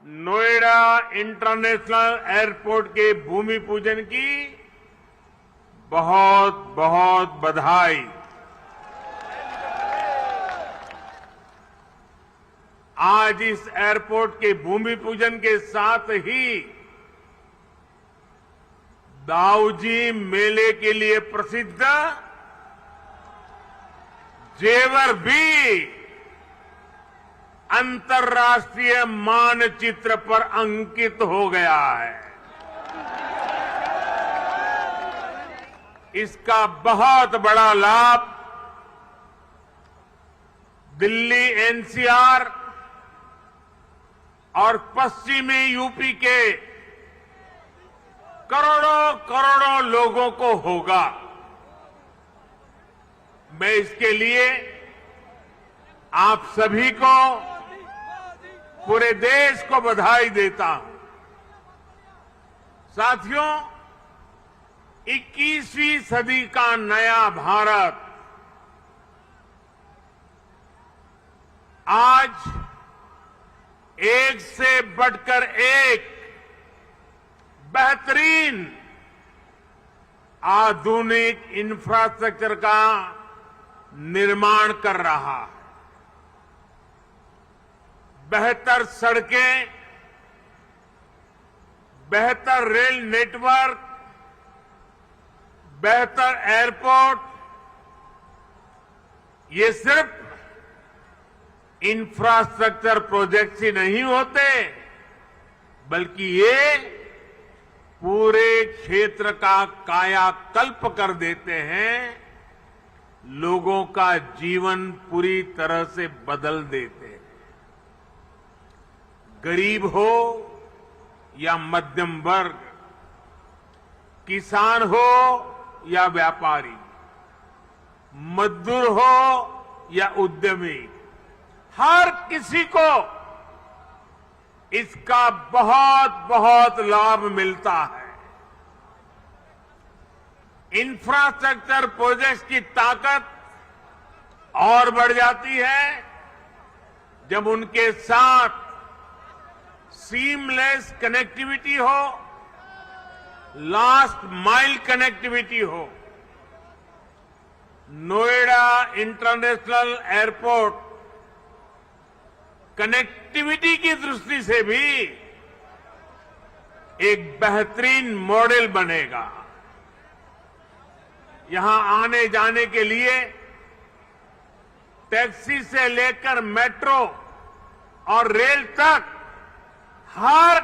Noida international airport के भूमि पूजन की बहुत बहुत बधाई। आज इस एयरपोर्ट के भूमि पूजन के साथ ही दाऊजी मेले के लिए प्रसिद्ध जेवर भी अंतर्राष्ट्रीय मानचित्र पर अंकित हो गया है। इसका बहुत बड़ा लाभ दिल्ली एनसीआर और पश्चिमी यूपी के करोड़ों करोड़ों लोगों को होगा। मैं इसके लिए आप सभी को, पूरे देश को बधाई देता हूं। साथियों, 21वीं सदी का नया भारत आज एक से बढ़कर एक बेहतरीन आधुनिक इंफ्रास्ट्रक्चर का निर्माण कर रहा है। बेहतर सड़कें, बेहतर रेल नेटवर्क, बेहतर एयरपोर्ट, ये सिर्फ इंफ्रास्ट्रक्चर प्रोजेक्ट्स ही नहीं होते, बल्कि ये पूरे क्षेत्र का कायाकल्प कर देते हैं, लोगों का जीवन पूरी तरह से बदल देते हैं। गरीब हो या मध्यम वर्ग, किसान हो या व्यापारी, मजदूर हो या उद्यमी, हर किसी को इसका बहुत बहुत लाभ मिलता है। इंफ्रास्ट्रक्चर प्रोजेक्ट्स की ताकत और बढ़ जाती है जब उनके साथ सीमलेस कनेक्टिविटी हो, लास्ट माइल कनेक्टिविटी हो। नोएडा इंटरनेशनल एयरपोर्ट कनेक्टिविटी की दृष्टि से भी एक बेहतरीन मॉडल बनेगा। यहां आने जाने के लिए टैक्सी से लेकर मेट्रो और रेल तक हर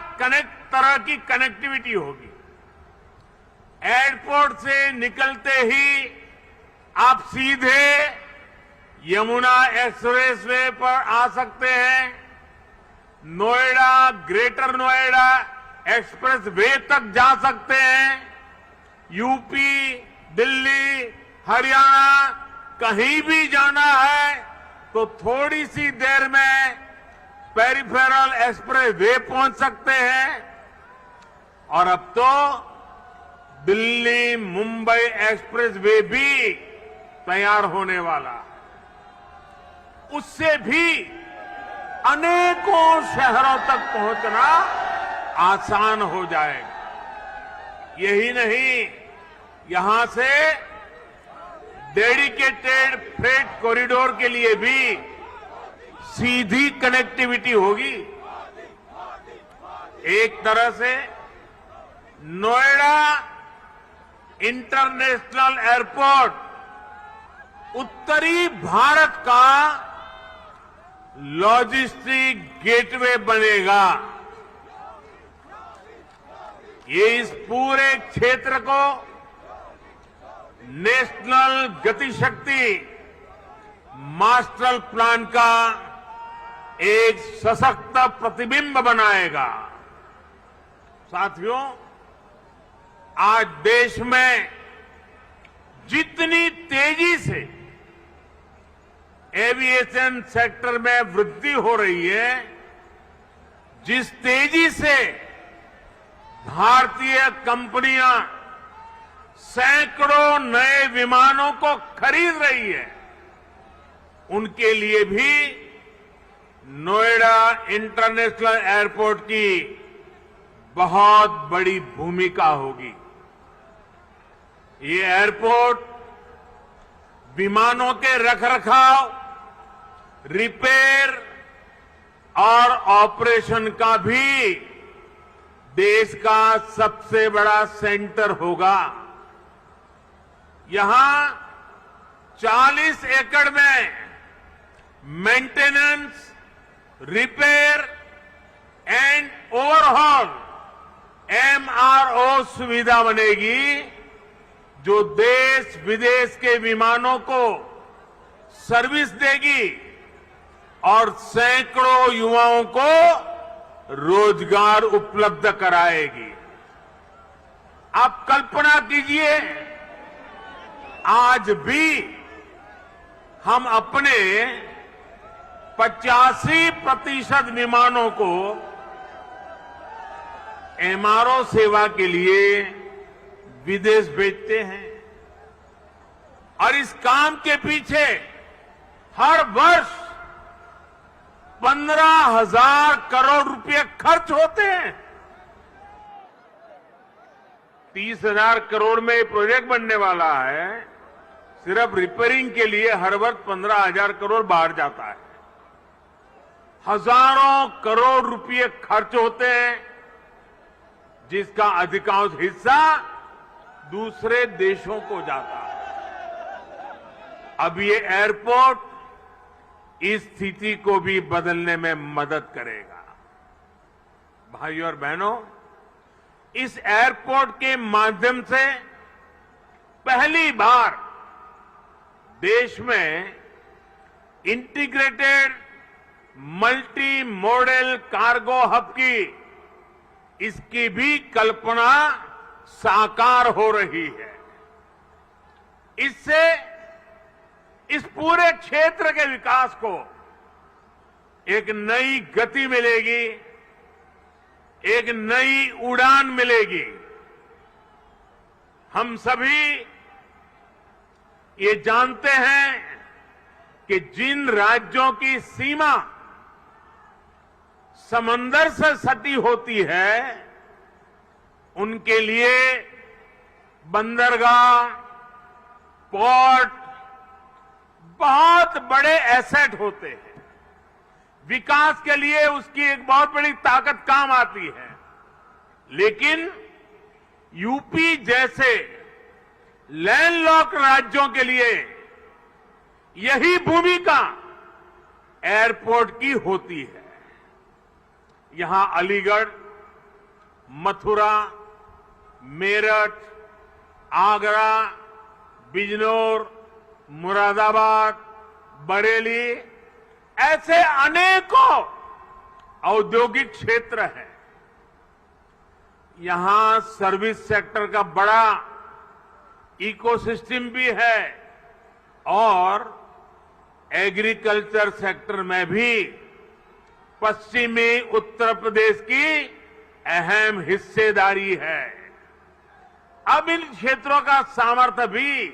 तरह की कनेक्टिविटी होगी। एयरपोर्ट से निकलते ही आप सीधे यमुना एक्सप्रेसवे पर आ सकते हैं। Noida, greater Noida express way तक जा सकते हैं। यूपी, दिल्ली, हरियाणा कहीं भी जाना है तो थोड़ी सी देर में पेरिफेरल एक्सप्रेस वे पहुंच सकते हैं। और अब तो दिल्ली मुंबई एक्सप्रेस वे भी तैयार होने वाला है। उससे भी अनेकों शहरों तक पहुंचना आसान हो जाएगा। यही नहीं, यहां से डेडिकेटेड फ्रेट कॉरिडोर के लिए भी सीधी कनेक्टिविटी होगी। एक तरह से नोएडा इंटरनेशनल एयरपोर्ट उत्तरी भारत का लॉजिस्टिक गेटवे बनेगा। ये इस पूरे क्षेत्र को नेशनल गतिशक्ति मास्टर प्लान का एक सशक्त प्रतिबिंब बनाएगा। साथियों, आज देश में जितनी तेजी से एविएशन सेक्टर में वृद्धि हो रही है, जिस तेजी से भारतीय कंपनियां सैकड़ों नए विमानों को खरीद रही है, उनके लिए भी नोएडा इंटरनेशनल एयरपोर्ट की बहुत बड़ी भूमिका होगी। ये एयरपोर्ट विमानों के रखरखाव, रिपेयर और ऑपरेशन का भी देश का सबसे बड़ा सेंटर होगा। यहां 40 एकड़ में maintenance, repair and overhaul MRO सुविधा बनेगी, जो देश विदेश के विमानों को सर्विस देगी और सैकड़ों युवाओं को रोजगार उपलब्ध कराएगी। आप कल्पना कीजिए, आज भी हम अपने 85% विमानों को MRO सेवा के लिए विदेश भेजते हैं और इस काम के पीछे हर वर्ष 15,000 करोड़ रुपए खर्च होते हैं। 30,000 करोड़ में प्रोजेक्ट बनने वाला है। सिर्फ रिपेयरिंग के लिए हर वर्ष 15,000 करोड़ बाहर जाता है। हजारों करोड़ रुपए खर्च होते हैं, जिसका अधिकांश हिस्सा दूसरे देशों को जाता है। अब ये एयरपोर्ट इस स्थिति को भी बदलने में मदद करेगा। भाइयों और बहनों, इस एयरपोर्ट के माध्यम से पहली बार देश में integrated multi modal cargo hub की इसकी भी कल्पना साकार हो रही है। इससे इस पूरे क्षेत्र के विकास को एक नई गति मिलेगी, एक नई उड़ान मिलेगी। हम सभी ये जानते हैं कि जिन राज्यों की सीमा समंदर से सटी होती है, उनके लिए बंदरगाह, पोर्ट बहुत बड़े एसेट होते हैं। विकास के लिए उसकी एक बहुत बड़ी ताकत काम आती है। लेकिन यूपी जैसे लैंडलॉक्ड राज्यों के लिए यही भूमिका एयरपोर्ट की होती है। यहां अलीगढ़, मथुरा, मेरठ, आगरा, बिजनौर, मुरादाबाद, बरेली ऐसे अनेकों औद्योगिक क्षेत्र हैं। यहां सर्विस सेक्टर का बड़ा इकोसिस्टम भी है और एग्रीकल्चर सेक्टर में भी पश्चिमी उत्तर प्रदेश की अहम हिस्सेदारी है। अब इन क्षेत्रों का सामर्थ्य भी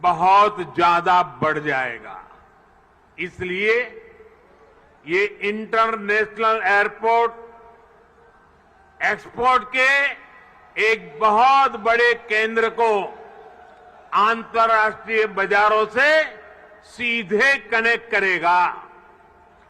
बहुत ज्यादा बढ़ जाएगा। इसलिए ये इंटरनेशनल एयरपोर्ट एक्सपोर्ट के एक बहुत बड़े केंद्र को अंतर्राष्ट्रीय बाजारों से सीधे कनेक्ट करेगा।